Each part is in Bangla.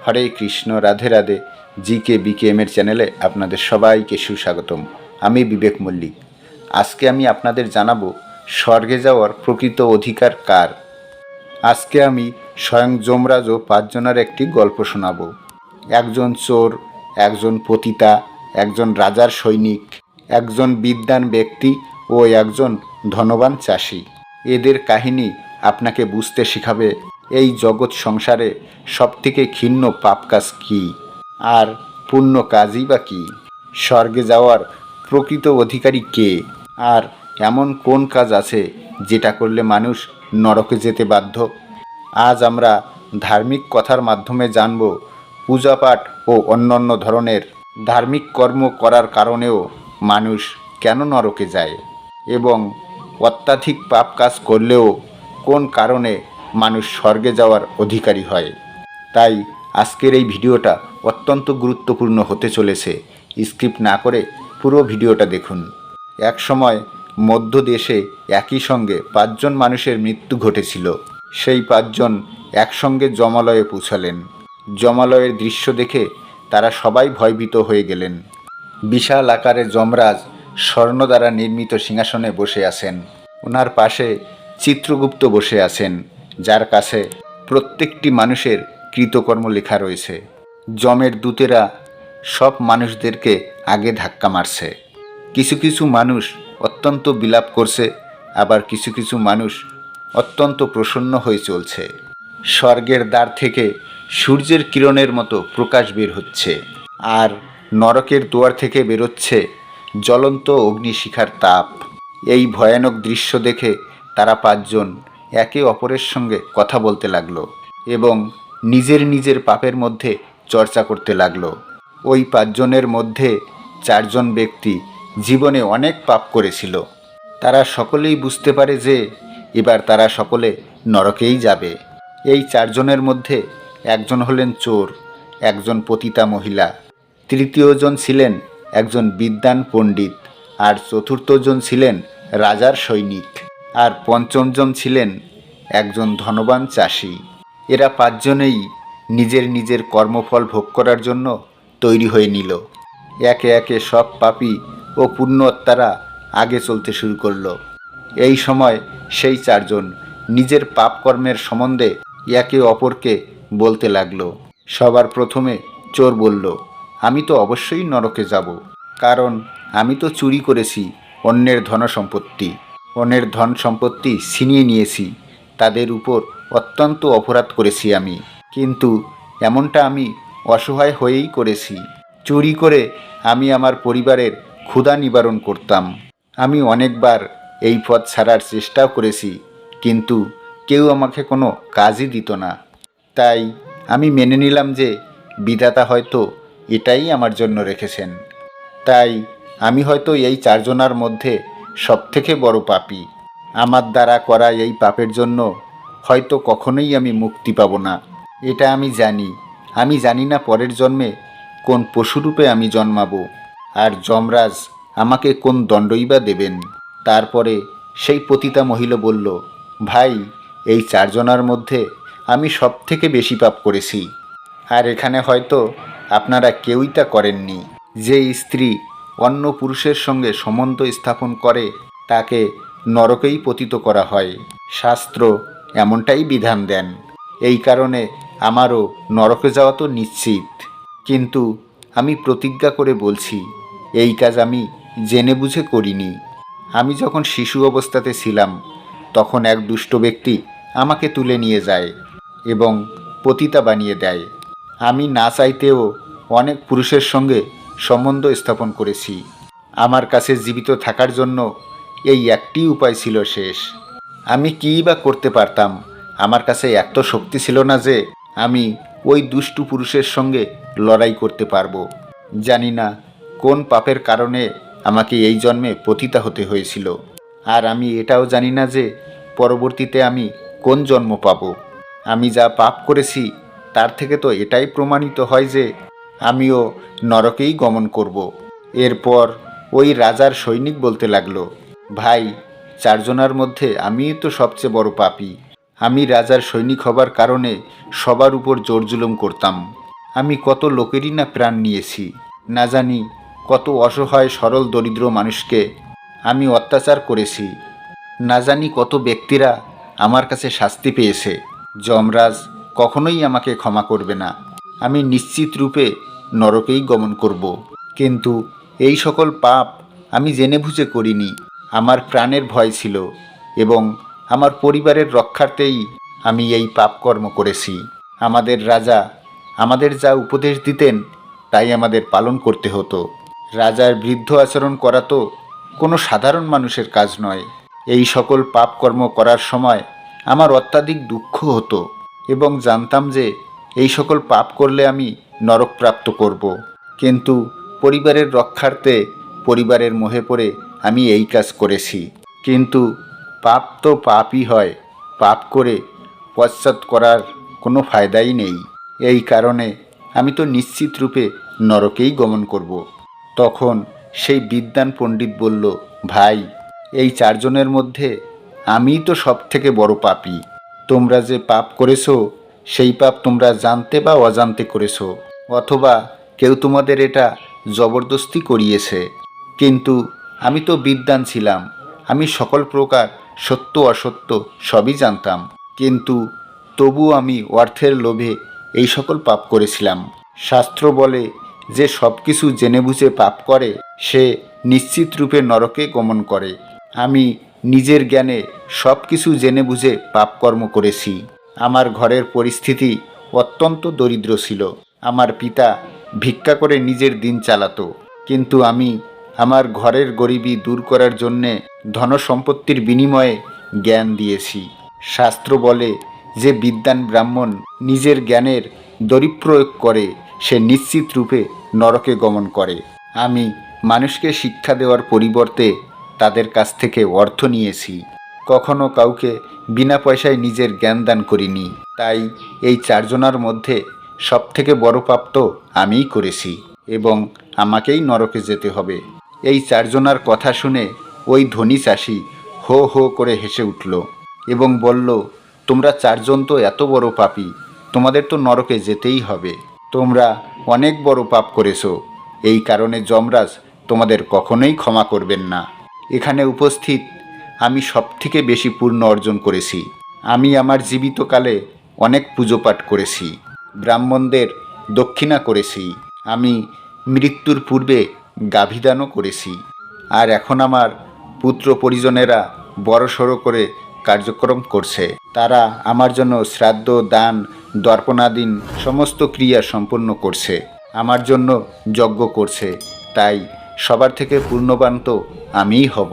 হরে কৃষ্ণ, রাধে রাধে। GK BKM চ্যানেলে আপনাদের সবাইকে সুস্বাগতম। আমি বিবেক মল্লিক। আজকে আমি আপনাদের জানাবো স্বর্গে যাওয়ার প্রকৃত অধিকার কার। আজকে আমি স্বয়ং যমরাজ ও 5 জনের একটি গল্প শোনাবো। একজন চোর, একজন পতিতা, একজন রাজার সৈনিক, একজন বিদ্বান ব্যক্তি ও একজন ধনবান চাষি। এদের কাহিনী আপনাকে বুঝতে শেখাবে এই জগৎ সংসারে সবথেকে ঘৃণ্য পাপ কাজ কী, আর পুণ্য কাজই বা কী। স্বর্গে যাওয়ার প্রকৃত অধিকারী কে, আর এমন কোন কাজ আছে যেটা করলে মানুষ নরকে যেতে বাধ্য। আজ আমরা ধার্মিক কথার মাধ্যমে জানব পূজাপাঠ ও অন্যান্য ধরনের ধার্মিক কর্ম করার কারণেও মানুষ কেন নরকে যায়, এবং অত্যাধিক পাপ কাজ করলেও কোন কারণে মানুষ স্বর্গে যাওয়ার অধিকারী হয়। তাই আজকের এই ভিডিওটা অত্যন্ত গুরুত্বপূর্ণ হতে চলেছে। স্কিপ না করে পুরো ভিডিওটা দেখুন। এক সময় মধ্য দেশে একই সঙ্গে 5 জন মানুষের মৃত্যু ঘটেছিল। সেই 5 জন একসঙ্গে যমালয়ে পৌঁছালেন। যমালয়ের দৃশ্য দেখে তারা সবাই ভয়ভীত হয়ে গেলেন। বিশাল আকারে যমরাজ স্বর্ণ দ্বারা নির্মিত সিংহাসনে বসে আছেন। ওনার পাশে চিত্রগুপ্ত বসে আছেন, যার কাছে প্রত্যেকটি মানুষের কৃতকর্ম লেখা রয়েছে। যমের দূতেরা সব মানুষদেরকে আগে ধাক্কা মারছে। কিছু কিছু মানুষ অত্যন্ত বিলাপ করছে, আবার কিছু কিছু মানুষ অত্যন্ত প্রসন্ন হয়ে চলছে। স্বর্গের দ্বার থেকে সূর্যের কিরণের মতো প্রকাশ বের হচ্ছে, আর নরকের দুয়ার থেকে বেরোচ্ছে জ্বলন্ত অগ্নিশিখার তাপ। এই ভয়ানক দৃশ্য দেখে তারা 5 জন একে অপরের সঙ্গে কথা বলতে লাগলো এবং নিজের নিজের পাপের মধ্যে চর্চা করতে লাগলো। ওই 5 জনের মধ্যে 4 জন ব্যক্তি জীবনে অনেক পাপ করেছিল। তারা সকলেই বুঝতে পারে যে এবার তারা সকলে নরকেই যাবে। এই 4 জনের মধ্যে একজন হলেন চোর, একজন পতিতা মহিলা, তৃতীয় জন ছিলেন একজন বিদ্বান পণ্ডিত, আর চতুর্থ জন ছিলেন রাজার সৈনিক, আর পঞ্চম জন ছিলেন একজন ধনবান চাষি। এরা 5 জনেই নিজের নিজের কর্মফল ভোগ করার জন্য তৈরি হয়ে নিল। একে একে সব পাপী ও পুণ্যাত্মারা আগে চলতে শুরু করলো। এই সময় সেই 4 জন নিজের পাপ কর্মের সম্বন্ধে একে অপরকে বলতে লাগলো। সবার প্রথমে চোর বলল, আমি তো অবশ্যই নরকে যাব, কারণ আমি তো চুরি করেছি অন্যের ধন সম্পত্তি, অন্যের ধন সম্পত্তি ছিনিয়ে নিয়েছি, তাদের উপর অত্যন্ত অপরাধ করেছি আমি। কিন্তু এমনটা আমি অসহায় হয়েই করেছি। চুরি করে আমি আমার পরিবারের ক্ষুধা নিবারণ করতাম। আমি অনেকবার এই পথ ছাড়ার চেষ্টাও করেছি, কিন্তু কেউ আমাকে কোনো কাজই দিত না। তাই আমি মেনে নিলাম যে বিধাতা হয়তো এটাই আমার জন্য রেখেছেন। তাই আমি হয়তো এই 4 জনার মধ্যে সবথেকে বড় পাপী। আমার দ্বারা করা এই পাপের জন্য হয়তো কখনোই আমি মুক্তি পাব না। এটা আমি জানি। আমি জানি না পরের জন্মে কোন পশুরূপে আমি জন্মাবো, আর যমরাজ আমাকে কোন দণ্ডই বা দেবেন। তারপরে সেই পতিতা মহিলা বলল, ভাই, এই 4 জনার মধ্যে আমি সবথেকে বেশি পাপ করেছি, আর এখানে হয়তো আপনারা কেউই তা করেননি। যে স্ত্রী অন্য পুরুষের সঙ্গে সম্বন্ধ স্থাপন করে তাকে নরকেই পতিত করা হয়। শাস্ত্র এমনটাই বিধান দেন। এই কারণে আমারও নরকে যাওয়া তো নিশ্চিত। কিন্তু আমি প্রতিজ্ঞা করে বলছি, এই কাজ আমি জেনে বুঝে করিনি। আমি যখন শিশু অবস্থাতে ছিলাম তখন এক দুষ্ট ব্যক্তি আমাকে তুলে নিয়ে যায় এবং পতিতা বানিয়ে দেয়। আমি না চাইতেও অনেক পুরুষের সঙ্গে সম্বন্ধ স্থাপন করেছি। আমার কাছে জীবিত থাকার জন্য এই একটি উপায় ছিল শেষ। আমি কী বা করতে পারতাম? আমার কাছে এত শক্তি ছিল না যে আমি ওই দুষ্টু পুরুষের সঙ্গে লড়াই করতে পারবো। জানি না কোন পাপের কারণে আমাকে এই জন্মে পতিতা হতে হয়েছিল, আর আমি এটাও জানি না যে পরবর্তীতে আমি কোন জন্ম পাব। আমি যা পাপ করেছি তার থেকে তো এটাই প্রমাণিত হয় যে আমিও নরকেই গমন করব। এরপর ওই রাজার সৈনিক বলতে লাগলো, ভাই, 4 জনার মধ্যে আমিই তো সবচেয়ে বড় পাপী। আমি রাজার সৈনিক হবার কারণে সবার উপর জোর জুলুম করতাম। আমি কত লোকেরই না প্রাণ নিয়েছি, না জানি কত অসহায় সরল দরিদ্র মানুষকে আমি অত্যাচার করেছি, না জানি কত ব্যক্তিরা আমার কাছে শাস্তি পেয়েছে। যমরাজ কখনোই আমাকে ক্ষমা করবে না। আমি নিশ্চিত রূপে নরকেই গমন করব। কিন্তু এই সকল পাপ আমি জেনে বুঝে করিনি। আমার প্রাণের ভয় ছিল এবং আমার পরিবারের রক্ষার্থেই আমি এই পাপ কর্ম করেছি। আমাদের রাজা আমাদের যা উপদেশ দিতেন তাই আমাদের পালন করতে হতো। রাজার বৃদ্ধ আচরণ করা তো কোনো সাধারণ মানুষের কাজ নয়। এই সকল পাপ কর্ম করার সময় আমার অত্যাধিক দুঃখ হতো এবং জানতাম যে এই সকল পাপ করলে আমি নরকপ্রাপ্ত করব। কিন্তু পরিবারের রক্ষার্থে পরিবারের মোহে পড়ে আমি এই কাজ করেছি। কিন্তু পাপ তো পাপই হয়, পাপ করে পশ্চাৎ করার কোনো ফায়দাই নেই। এই কারণে আমি তো নিশ্চিত রূপে নরকেই গমন করব। তখন সেই বিদ্বান পণ্ডিত বলল, ভাই, এই চারজনের মধ্যে আমিই তো সব থেকে বড় পাপী। তোমরা যে পাপ করেছো সেই পাপ তোমরা জানতে বা অজান্তে করেছো, অথবা কেউ তোমাদের এটা জবরদস্তি করিয়েছে। কিন্তু আমি তো বিদ্বান ছিলাম, আমি সকল প্রকার সত্য অসত্য সবই জানতাম। কিন্তু তবু আমি অর্থের লোভে এই সকল পাপ করেছিলাম। শাস্ত্র বলে যে সব কিছু জেনে বুঝে পাপ করে সে নিশ্চিত রূপে নরকে গমন করে। আমি নিজের জ্ঞানে সব কিছু জেনে বুঝে পাপকর্ম করেছি। আমার ঘরের পরিস্থিতি অত্যন্ত দরিদ্র ছিল। আমার পিতা ভিক্ষা করে নিজের দিন চালাতো, কিন্তু আমি আমার ঘরের গরিবি দূর করার জন্যে ধনসম্পত্তির বিনিময়ে জ্ঞান দিয়েছি। শাস্ত্র বলে যে বিদ্বান ব্রাহ্মণ নিজের জ্ঞানের দরিপ্রয়োগ করে সে নিশ্চিত রূপে নরকে গমন করে। আমি মানুষকে শিক্ষা দেওয়ার পরিবর্তে তাদের কাছ থেকে অর্থ নিয়েছি, কখনো কাউকে বিনা পয়সায় নিজের জ্ঞান দান করিনি। তাই এই চারজনার মধ্যে সবথেকে বড় পাপ তো আমিই করেছি এবং আমাকেই নরকে যেতে হবে। এই চারজনার কথা শুনে ওই ধনী চাষি হো হো করে হেসে উঠল এবং বলল, তোমরা চারজন তো এত বড় পাপী, তোমাদের তো নরকে যেতেই হবে। তোমরা অনেক বড় পাপ করেছো, এই কারণে যমরাজ তোমাদের কখনোই ক্ষমা করবেন না। এখানে উপস্থিত আমি সবথেকে বেশি পুণ্য অর্জন করেছি। আমি আমার জীবিতকালে অনেক পুজো পাঠ করেছি, ব্রাহ্মণদের দক্ষিণা করেছি, আমি মৃত্যুর পূর্বে গাভীদানও করেছি। আর এখন আমার পুত্র পরিজনেরা বড়সড় করে কার্যক্রম করছে। তারা আমার জন্য শ্রাদ্ধ, দান, দর্পণাদিন সমস্ত ক্রিয়া সম্পন্ন করছে, আমার জন্য যজ্ঞ করছে। তাই সবার থেকে পূর্ণবান তো আমিই হব।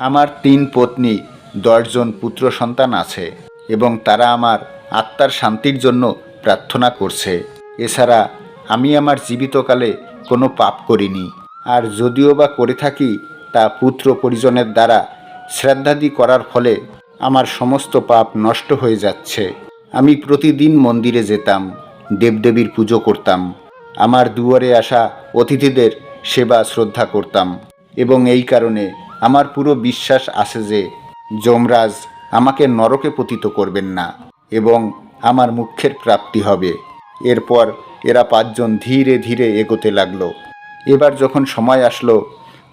আমার 3 পত্নী, 10 জন পুত্র সন্তান আছে এবং তারা আমার আত্মার শান্তির জন্য প্রার্থনা করছে। এছাড়া আমি আমার জীবিতকালে কোনো পাপ করিনি, আর যদিও বা করে থাকি তা পুত্র পরিজনের দ্বারা শ্রাদ্ধাদি করার ফলে আমার সমস্ত পাপ নষ্ট হয়ে যাচ্ছে। আমি প্রতিদিন মন্দিরে যেতাম, দেবদেবীর পুজো করতাম, আমার দুয়ারে আসা অতিথিদের সেবা শ্রদ্ধা করতাম এবং এই কারণে আমার পুরো বিশ্বাস আছে যে যমরাজ আমাকে নরকে পতিত করবেন না এবং আমার মুখ্যের প্রাপ্তি হবে। এরপর এরা 5 জন ধীরে ধীরে এগোতে লাগলো। এবার যখন সময় আসলো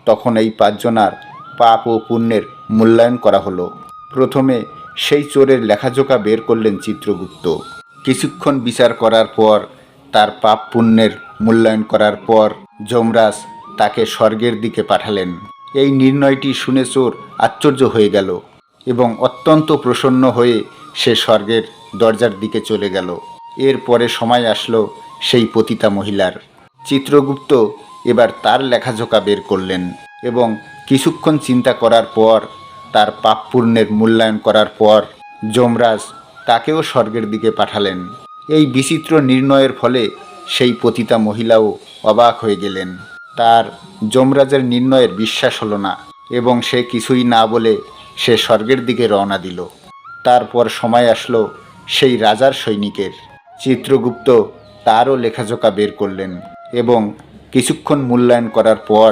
তখন এই 5 জনার পাপ ও পুণ্যের মূল্যায়ন করা হলো। প্রথমে সেই চোরের লেখাজোখা বের করলেন চিত্রগুপ্ত। কিছুক্ষণ বিচার করার পর তার পাপ পুণ্যের মূল্যায়ন করার পর যমরাজ তাকে স্বর্গের দিকে পাঠালেন। এই নির্ণয়টি শুনে চোর আশ্চর্য হয়ে গেল এবং অত্যন্ত প্রসন্ন হয়ে সে স্বর্গের দরজার দিকে চলে গেল। এরপরে সময় আসলো সেই পতিতা মহিলার। চিত্রগুপ্ত এবার তার লেখাজোখা বের করলেন এবং কিছুক্ষণ চিন্তা করার পর তার পাপ পুণ্যের মূল্যায়ন করার পর যমরাজ তাকেও স্বর্গের দিকে পাঠালেন। এই বিচিত্র নির্ণয়ের ফলে সেই পতিতা মহিলাও অবাক হয়ে গেলেন। তার যমরাজের নির্ণয়ের বিশ্বাস হলো না এবং সে কিছুই না বলে সে স্বর্গের দিকে রওনা দিল। তারপর সময় আসলো সেই রাজার সৈনিকের। চিত্রগুপ্ত তারও লেখাজোখা বের করলেন এবং কিছুক্ষণ মূল্যায়ন করার পর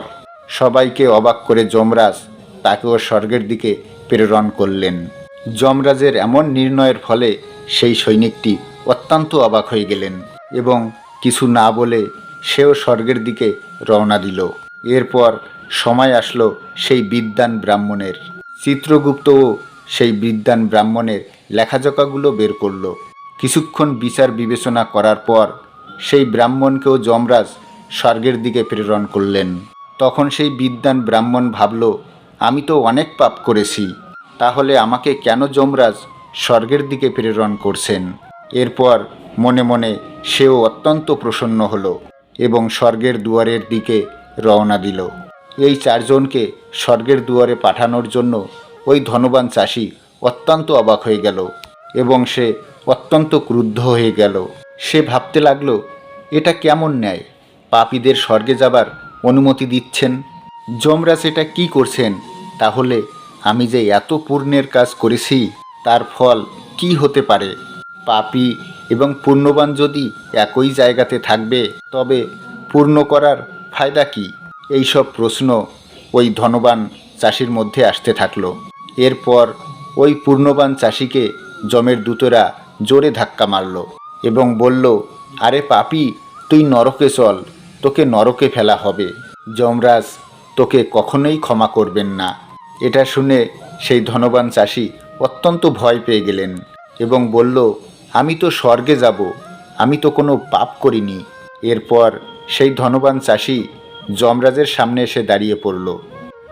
সবাইকে অবাক করে যমরাজ তাকেও স্বর্গের দিকে প্রেরণ করলেন। যমরাজের এমন নির্ণয়ের ফলে সেই সৈনিকটি অত্যন্ত অবাক হয়ে গেলেন এবং কিছু না বলে সেও স্বর্গের দিকে রওনা দিল। এরপর সময় আসলো সেই বিদ্বান ব্রাহ্মণের। চিত্রগুপ্তও সেই বিদ্বান ব্রাহ্মণের লেখাজোকাগুলো বের করল। কিছুক্ষণ বিচার বিবেচনা করার পর সেই ব্রাহ্মণকেও যমরাজ স্বর্গের দিকে প্রেরণ করলেন। তখন সেই বিদ্বান ব্রাহ্মণ ভাবল, আমি তো অনেক পাপ করেছি, তাহলে আমাকে কেন যমরাজ স্বর্গের দিকে প্রেরণ করছেন? এরপর মনে মনে সেও অত্যন্ত প্রসন্ন হলো এবং স্বর্গের দুয়ারের দিকে রওনা দিল। এই চারজনকে স্বর্গের দুয়ারে পাঠানোর জন্য ওই ধনবান চাষি অত্যন্ত অবাক হয়ে গেল এবং সে অত্যন্ত ক্রুদ্ধ হয়ে গেল। সে ভাবতে লাগলো, এটা কেমন ন্যায়? পাপীদের স্বর্গে যাবার অনুমতি দিচ্ছেন যমরাজ, এটা কি করছেন? তাহলে আমি যে এত পুণ্যের কাজ করেছি তার ফল কি হতে পারে? পাপী এবং পুণ্যবান যদি একই জায়গাতে থাকবে তবে পূর্ণ করার ফায়দা কি? এইসব প্রশ্ন ওই ধনবান চাষির মধ্যে আসতে থাকলো। এরপর ওই পূর্ণবান চাষিকে যমের দূতরা জোরে ধাক্কা মারল এবং বলল, আরে পাপী, তুই নরকে চল, তোকে নরকে ফেলা হবে। যমরাজ তোকে কখনোই ক্ষমা করবেন না। এটা শুনে সেই ধনবান চাষি অত্যন্ত ভয় পেয়ে গেলেন এবং বলল, আমি তো স্বর্গে যাব, আমি তো কোনো পাপ করিনি। এরপর সেই ধনবান চাষি যমরাজের সামনে এসে দাঁড়িয়ে পড়ল।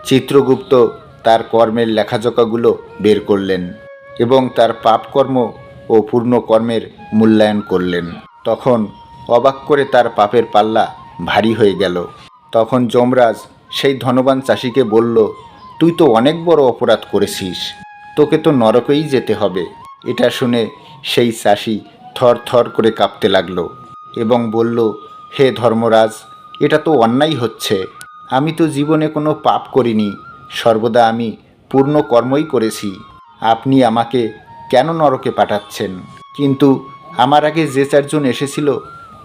চিত্রগুপ্ত তার কর্মের লেখাজোকাগুলো বের করলেন এবং তার পাপকর্ম ও পূর্ণ কর্মের মূল্যায়ন করলেন। তখন অবাক করে তার পাপের পাল্লা ভারী হয়ে গেল। তখন যমরাজ সেই ধনবান চাষিকে বলল, তুই তো অনেক বড় অপরাধ করেছিস, তোকে তো নরকেই যেতে হবে। এটা শুনে সেই চাষি থর থর করে কাঁপতে লাগলো এবং বলল, হে ধর্মরাজ, এটা তো অন্যায় হচ্ছে। আমি তো জীবনে কোনো পাপ করিনি, সর্বদা আমি পূর্ণ কর্মই করেছি। আপনি আমাকে কেন নরকে পাঠাচ্ছেন? কিন্তু আমার আগে যে চারজন এসেছিল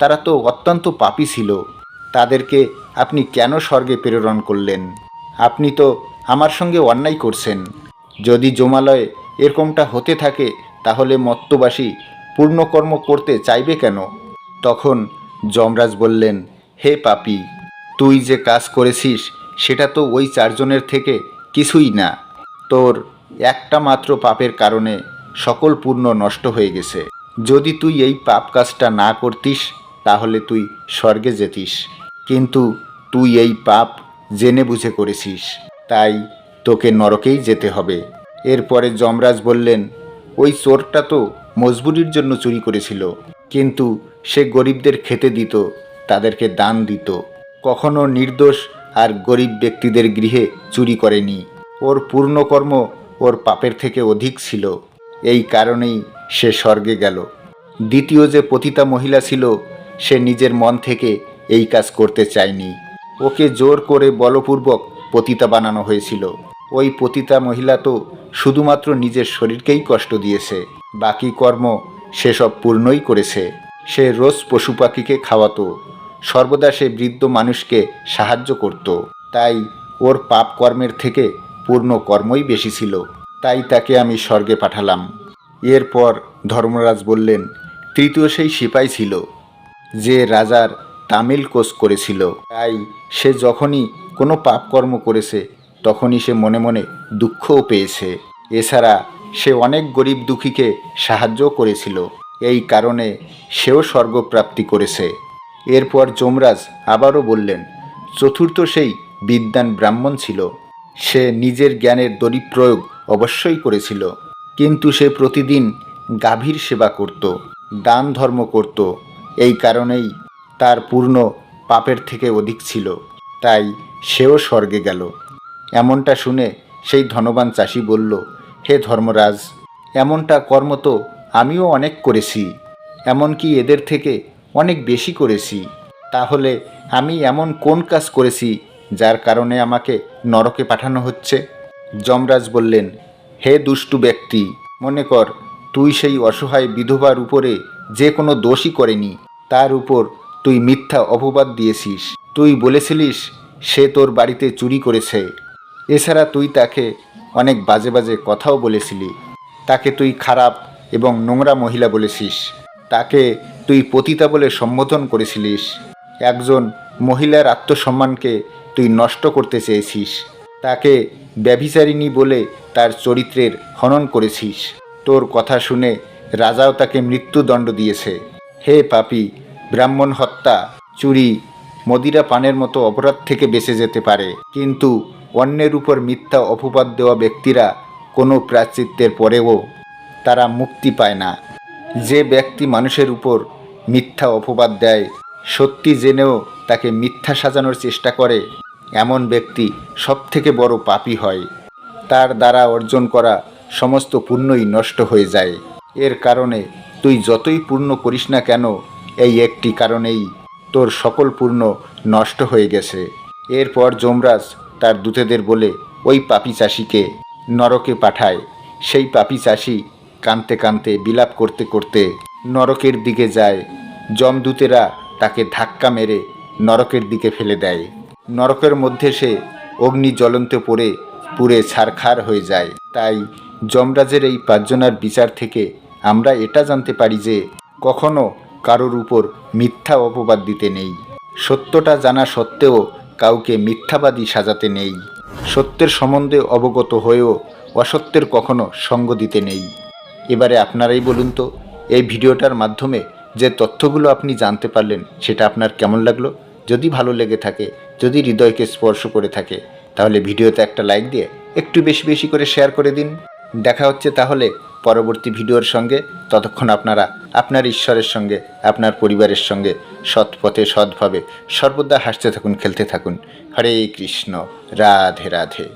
তারা তো অত্যন্ত পাপী ছিল, তাদেরকে আপনি কেন স্বর্গে প্রেরণ করলেন? আপনি তো আমার সঙ্গে অন্যায় করছেন। যদি যমালয়ে এরকমটা হতে থাকে তাহলে মর্ত্যবাসী পূর্ণকর্ম করতে চাইবে কেন? তখন যমরাজ বললেন, হে পাপী, তুই যে কাজ করেছিস সেটা তো ওই চারজনের থেকে কিছুই না। তোর একটা মাত্র পাপের কারণে সকল পুণ্য নষ্ট হয়ে গেছে। যদি তুই এই পাপ কাজটা না করতিস তাহলে তুই স্বর্গে যেতিস, কিন্তু তুই এই পাপ জেনে বুঝে করেছিস, তাই তোকে নরকেই যেতে হবে। এরপরে যমরাজ বললেন, ওই চোরটা তো মজবুরির জন্য চুরি করেছিল, কিন্তু সে গরিবদের খেতে দিত, তাদেরকে দান দিত, কখনো নির্দোষ আর গরিব ব্যক্তিদের গৃহে চুরি করেনি। ওর পূর্ণকর্ম ওর পাপের থেকে অধিক ছিল, এই কারণেই সে স্বর্গে গেল। দ্বিতীয় যে পতিতা মহিলা ছিল সে নিজের মন থেকে এই কাজ করতে চায়নি, ওকে জোর করে বলপূর্বক পতিতা বানানো হয়েছিল। ওই পতিতা মহিলা তো শুধুমাত্র নিজের শরীরকেই কষ্ট দিয়েছে, বাকি কর্ম সেসব পূর্ণই করেছে। সে রোজ পশু পাখিকে খাওয়াতো, সর্বদা সে বৃদ্ধ মানুষকে সাহায্য করত, তাই ওর পাপ কর্মের থেকে পূর্ণ কর্মই বেশি ছিল, তাই তাকে আমি স্বর্গে পাঠালাম। এরপর ধর্মরাজ বললেন, তৃতীয় সেই সিপাই ছিল যে রাজার তামিল কোষ করেছিল, তাই সে যখনই কোনো পাপকর্ম করেছে তখনই সে মনে মনে দুঃখও পেয়েছে। এছাড়া সে অনেক গরিব দুঃখীকে সাহায্যও করেছিল, এই কারণে সেও স্বর্গপ্রাপ্তি করেছে। এরপর যমরাজ আবারও বললেন, চতুর্থ সেই বিদ্বান ব্রাহ্মণ ছিল, সে নিজের জ্ঞানের দরিপ্রয়োগ অবশ্যই করেছিল, কিন্তু সে প্রতিদিন গাভীর সেবা করত, দান ধর্ম করত, এই কারণেই তার পূর্ণ পাপের থেকে অধিক ছিল, তাই সেও স্বর্গে গেল। এমনটা শুনে সেই ধনবান চাষি বলল, হে ধর্মরাজ, এমনটা কর্ম তো আমিও অনেক করেছি, এমনকি এদের থেকে অনেক বেশি করেছি, তাহলে আমি এমন কোন কাজ করেছি যার কারণে আমাকে নরকে পাঠানো হচ্ছে? যমরাজ বললেন, হে দুষ্টু ব্যক্তি, মনে কর তুই সেই অসহায় বিধবার উপরে যে কোনো দোষই করেনি, তার উপর তুই মিথ্যা অপবাদ দিয়েছিস। তুই বলেছিলিস সে তোর বাড়িতে চুরি করেছে, এছাড়া তুই তাকে অনেক বাজে বাজে কথাও বলেছিলি, তাকে তুই খারাপ এবং নোংরা মহিলা বলেছিস। তাকে তুই পতিতা বলে সম্বোধন করেছিলিস। একজন মহিলার আত্মসম্মানকে তুই নষ্ট করতে চেয়েছিস। তাকে ব্যভিচারিণী বলে তার চরিত্রের হনন করেছিস। তোর কথা শুনে রাজাও তাকে মৃত্যুদণ্ড দিয়েছে। হে পাপী, ব্রাহ্মণ হত্যা, চুরি, মদিরা পানের মতো অপরাধ থেকে বেঁচে যেতে পারে, কিন্তু অন্যের উপর মিথ্যা অপবাদ দেওয়া ব্যক্তিরা কোনো প্রায়শ্চিত্তের পরেও তারা মুক্তি পায় না। যে ব্যক্তি মানুষের উপর মিথ্যা অপবাদ দেয়, সত্যি জেনেও তাকে মিথ্যা সাজানোর চেষ্টা করে, এমন ব্যক্তি সবথেকে বড় পাপী হয়। তার দ্বারা অর্জন করা সমস্ত পুণ্যই নষ্ট হয়ে যায়। এর কারণে তুই যতই পুণ্য করিস না কেন, এই একটি কারণেই তোর সকল পুণ্য নষ্ট হয়ে গেছে। এরপর যমরাজ তার দূতেদের বলে ওই পাপী চাষিকে নরকে পাঠায়। সেই পাপী চাষি কাঁদতে কাঁদতে বিলাপ করতে করতে নরকের দিকে যায়। যমদূতেরা তাকে ধাক্কা মেরে নরকের দিকে ফেলে দেয়। নরকের মধ্যে সে অগ্নি জ্বলন্তে পড়ে পুড়ে ছারখার হয়ে যায়। তাই যমরাজের এই 5 জনের বিচার থেকে আমরা এটা জানতে পারি যে কখনো কারোর উপর মিথ্যা অপবাদ দিতে নেই। সত্যটা জানা সত্ত্বেও কাউকে মিথ্যাবাদী সাজাতে নেই। সত্যের সম্বন্ধে অবগত হয়েও অসত্যের কখনো সঙ্গ দিতে নেই। এবারে আপনারাই বলুন তো, এই ভিডিওটার মাধ্যমে যে তথ্যগুলো আপনি জানতে পারলেন সেটা আপনার কেমন লাগলো? যদি ভালো লেগে থাকে, যদি হৃদয়কে স্পর্শ করে থাকে, তাহলে ভিডিওতে একটা লাইক দিয়ে একটু বেশি বেশি করে শেয়ার করে দিন। দেখা হচ্ছে তাহলে পরবর্তী ভিডিওর সঙ্গে। ততক্ষণ আপনারা আপনার ঈশ্বরের সঙ্গে, আপনার পরিবারের সঙ্গে সৎ পথে সৎভাবে সর্বদা হাসতে থাকুন, খেলতে থাকুন। হরে কৃষ্ণ, রাধে রাধে।